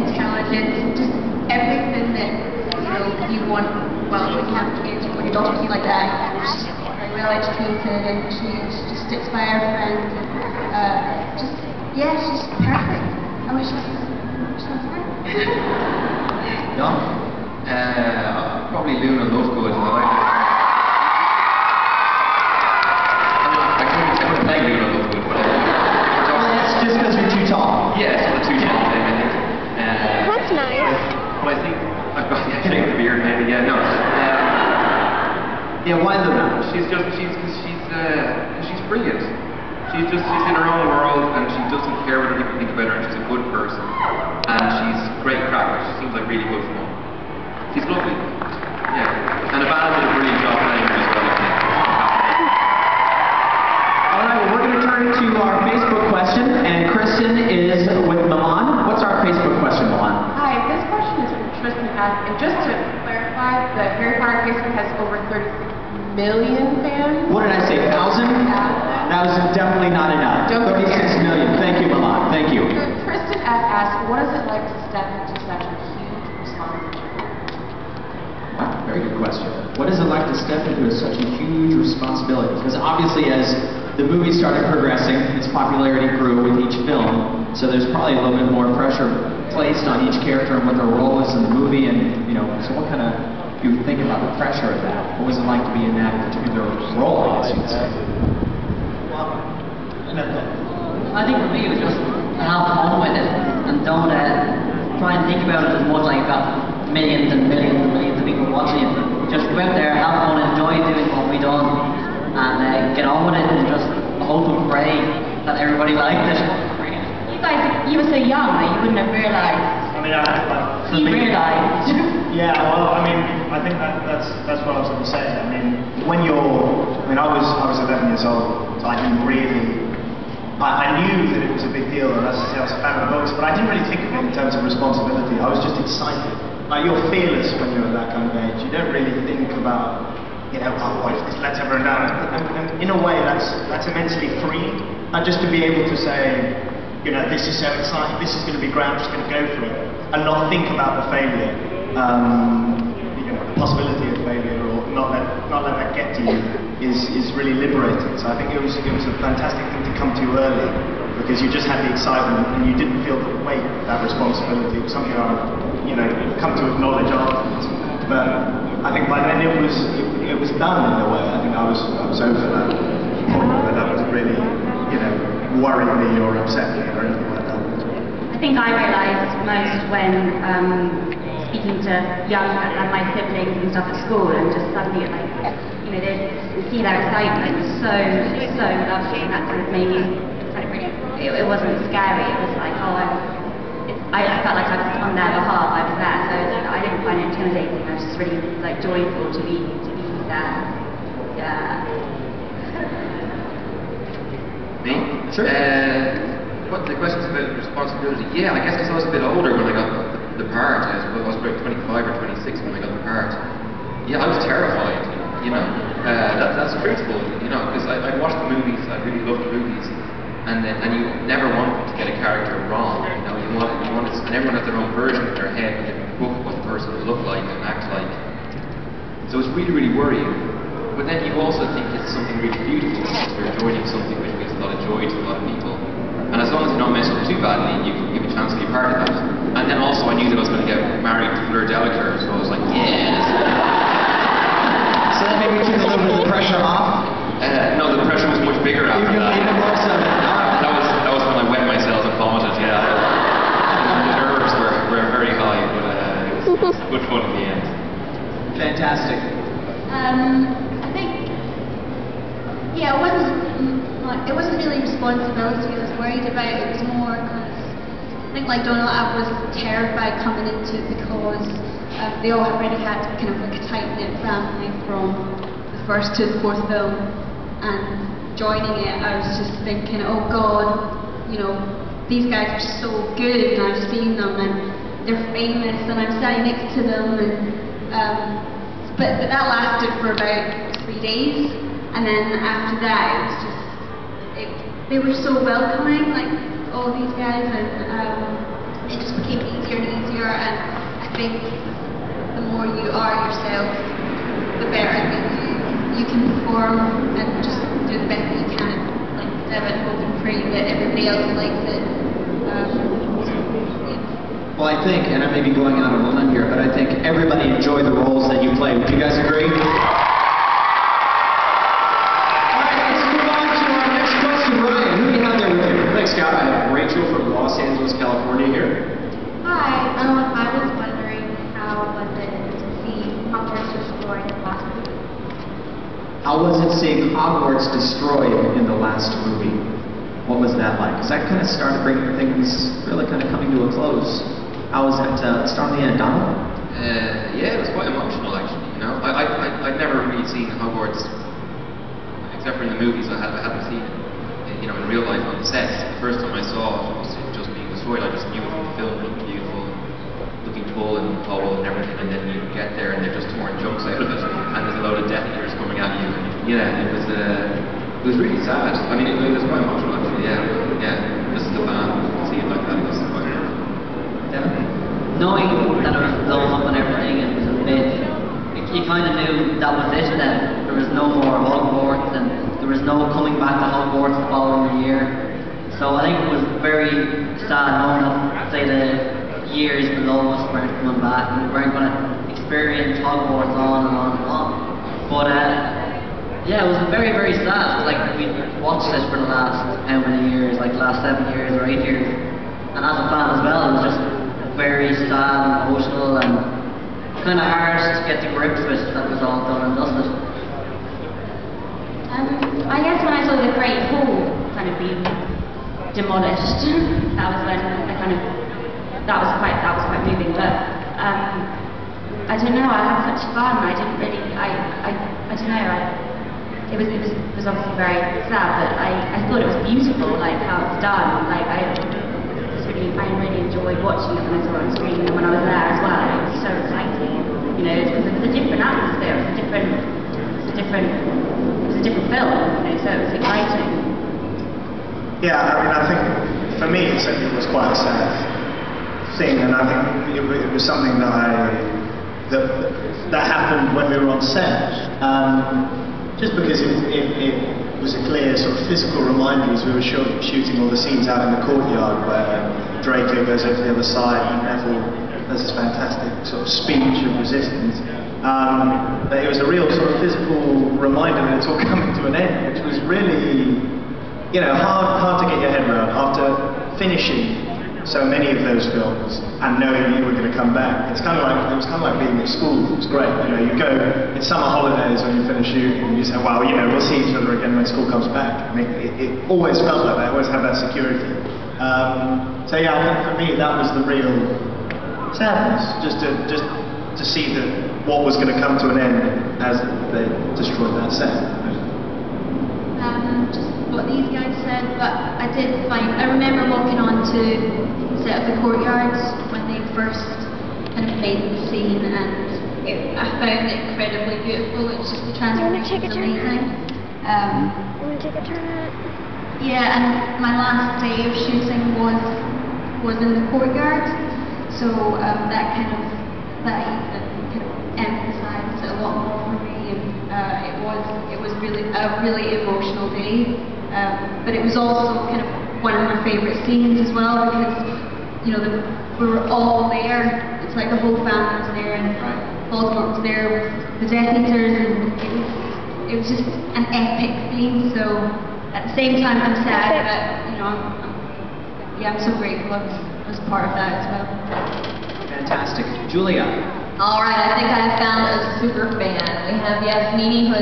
intelligence, just everything that you want. Well, when you have kids, you want your daughter to be like that. She's very well educated, and she just sticks by her friends. And, she's perfect. I wish I was her. Yeah. Probably Luna Lovegood. I wouldn't like Luna Lovegood, but it's just because you're too tall. Yeah, it's sort of too tall, I think. That's nice. But I think I've got the beard maybe. Yeah, no. Yeah, why Luna? She's brilliant. She's in her own world, and she doesn't care what other people think about her, and she's a good person. And she's great cracker. She seems like really good fun. She's lovely. Yeah. And Ivana did a brilliant job playing her as well, I think. Alright, well, we're going to turn to our Facebook question, and Kristen is with Milan. What's our Facebook question, Milan? Hi, this question is from Tristan F. And just to clarify, the Harry Potter Facebook has over 36 million fans. What did I say, 1,000? That was definitely not enough. 36 million. Thank you, Milan. Thank you. Tristan F. asks, what is it like to step into such a huge responsibility? Wow, very good question. What is it like to step into such a huge responsibility? Because obviously as the movie started progressing, its popularity grew with each film, so there's probably a little bit more pressure placed on each character and what their role is in the movie, and so what kind of, you think about the pressure of that? What was it like to be in that particular role, I guess you'd say? I think for me it was just have fun with it and don't try and think about it as much like you've got millions and millions and millions of people watching it. Just go out there, have fun, enjoy doing what we done, and get on with it, and just hope and pray that everybody liked it. You guys, you were so young that you wouldn't have realised. I mean, you realised. Yeah, well, I mean, I think that's what I was going to say. I mean, I was 11 years old, so I didn't really. I knew that it was a big deal, and as I say, I was a fan of the books, but I didn't really think of it in terms of responsibility. I was just excited. Like, you're fearless when you're at that kind of age. You don't really think about, what if this lets everyone down? And in a way, that's immensely free. And just to be able to say, this is so exciting, this is going to be great, I'm just going to go for it, and not think about the failure, the possibility of failure, or not let that get to you, is really liberating. So I think it was a fantastic thing to come to early, because you just had the excitement and you didn't feel the weight of that responsibility. It was something I've come to acknowledge afterwards. But I think by then it was done in a way. I think I was over that point where that was really worried me or upset me or anything like that. I think I realised most when speaking to my siblings and stuff at school, and just suddenly they see that excitement, so lovely, and that kind of made me it wasn't scary. It was like, I felt like I was on their behalf. I was there, so I didn't find it intimidating. I was just really joyful to be there. Yeah. Me? Sure. What the questions about responsibility? Yeah, I guess because I was a bit older when I got the part. I was about 25 or 26 when I got the part. Yeah, I was terrified. That's truthful. Because I watched the movies. I really loved the movies, and you never want to get a character wrong. You want it, and everyone has their own version in their head within the book of what the person would look like and act like. So it's really, really worrying. But then you also think it's something really beautiful, because you're joining something which gives a lot of joy to a lot of people. And as long as you don't mess up too badly, you can give a chance to be a part of that. And then also I knew that I was going to get married to Fleur Delacour, so I was like, yes. So that maybe took a little bit of the pressure off? No, the pressure was much bigger after that. Even more so. That was when I wet myself and vomited, yeah. The nerves were very high, but it was good fun in the end. Fantastic. I think, it wasn't really responsibility I was worried about. It was more kind of, I think like Donald, I was terrified coming into it because they all already had kind of like a tight-knit family from the first to the fourth film, and joining it I was just thinking, oh God, these guys are so good, and I've seen them and they're famous and I'm sitting next to them, and but that lasted for about 3 days, and then after that it was just, they were so welcoming, like all these guys, and it just became easier and think the more you are yourself, the better that you can perform and just do the best that you can. Like Devin, hope and pray that everybody else likes it. Well, I think, and I may be going out on a limb here, but I think everybody enjoyed the roles that you played. Would you guys agree? All right, let's move on to our next question. Ryan, who do you have there with you? Thanks, Scott. I have Rachel from Los Angeles, California here. Hi, I was wondering how was it to see Hogwarts destroyed in the last movie? How was it seeing Hogwarts destroyed in the last movie? What was that like? Because that kind of started bringing things really kind of coming to a close. How was that start on the end, Donald? Yeah, it was quite emotional actually. You know, I'd never really seen Hogwarts, except for in the movies. I hadn't seen it, you know, in real life on the sets. The first time I saw it was just being destroyed. I just knew it from the film, looking beautiful, looking cool and tall and everything. And then you get there and they're just torn chunks out of it, and there's a load of Death Eaters coming at you. Yeah, it was really sad. I mean, it was quite emotional actually. Yeah. Just the fan, see it like that. It was quite. Knowing that it was blown up and everything and it was a bit, you kind of knew that was it then. There was no more Hogwarts and there was no coming back to Hogwarts the following year. So I think it was very sad knowing that, say, the years below us weren't coming back and we weren't going to experience Hogwarts on and on and on. But yeah, it was very, very sad. Like, we watched this for the last how many years, like last 7 years or 8 years. And as a fan as well, it was just very sad and emotional and kind of hard to get to grips with that was all done and dusted. I guess when I saw the Great Hall kind of being demolished, that was when I kind of that was quite moving. But I don't know. I had such fun. I didn't really. I don't know. It was obviously very sad, but I thought it was beautiful, like how it's done. Like I really enjoyed watching it when I saw it on screen and when I was there as well. It was so exciting, you know, because it was a different atmosphere. It was a different film, you know, so it was exciting. Yeah, I mean, I think for me it certainly was quite a sad thing, and I think it was something that happened when we were on set. Just because it was a clear sort of physical reminder as we were shooting all the scenes out in the courtyard where Draco goes over to the other side and Neville does this fantastic sort of speech of resistance. But it was a real sort of physical reminder that it's all coming to an end, which was really, you know, hard to get your head around after finishing so many of those films and knowing you were going to come back. It was kind of like being at school. It was great. You know, you go, it's summer holidays when you finish shooting and you say, well, you know, we'll see each other again when school comes back. I mean, it always felt like that. I always had that security. So yeah, I think for me that was the real sadness, just to see that what was going to come to an end as they destroyed that set. Just what these guys said, but I remember walking on to the set of the courtyard when they first kind of made the scene, and I found it incredibly beautiful. It's just the transformation was amazing. You want to take a turn at it? Yeah, and my last day of shooting was in the courtyard, so that kind of emphasized it a lot more for me, and it was really a really emotional day. But it was also kind of one of my favourite scenes as well, because you know we were all there. It's like the whole family was there, and Voldemort was there with the Death Eaters, and it was just an epic scene. So at the same time, I'm sad, but you know, I'm so grateful I was part of that as well. Fantastic, Julia. All right, I think I have found a super fan. We have Yasmini, who